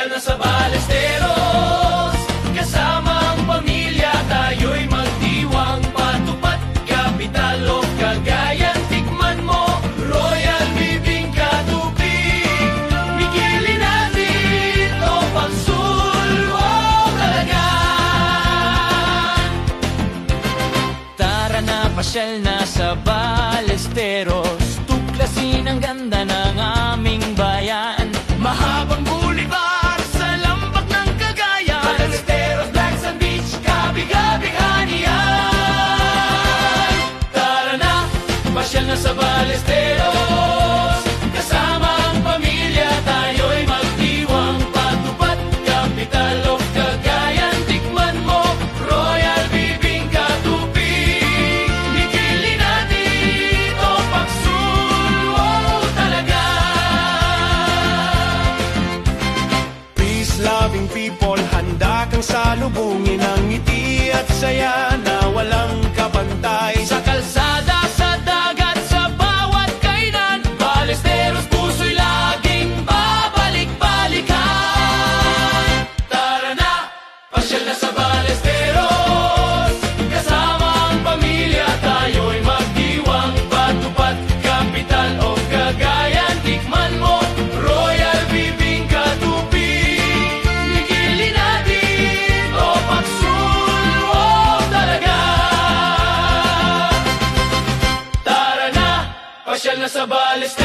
pasyal na sa Ballesteros. Kasama ang pamilya, tayo'y magdiwang. Patupad, capital of Cagayan. Tikman mo, Royal Bibingka Tupig. Bigilin natin o pagsulwo talagan. Tara na, pasyal na sa Ballesteros. Tuklasin ang ganda ng aming bayan. Mahabang boulevard sa lambak ng Cagayan. Ballesteros, Black Sand Beach, kabig-kabighani yan. Tara na, pasyal na sa Ballesteros. Kasama ang pamilya, tayo'y magdiwang. Patupad, capital of Cagayan. Tikman mo, Royal Bibingka Tupig. Bigilin natin o pagsulwo talaga. Peace-loving people, handa kang salubungin ang ngiti at saya na walang kabantay. Sa kalsada, sa dagat, sa bawat kainan, Ballesteros, puso'y laging babalik-balikan. Tara na, pasyal na sa Ballesteros. Kasama ang pamilya, tayo'y magdiwang. Patupad, capital of Cagayan. Tikman mo, Royal Bibingka Tupig. Bigilin natin o pagsulwo talaga. Tara na, pasyal na sa Ballesteros.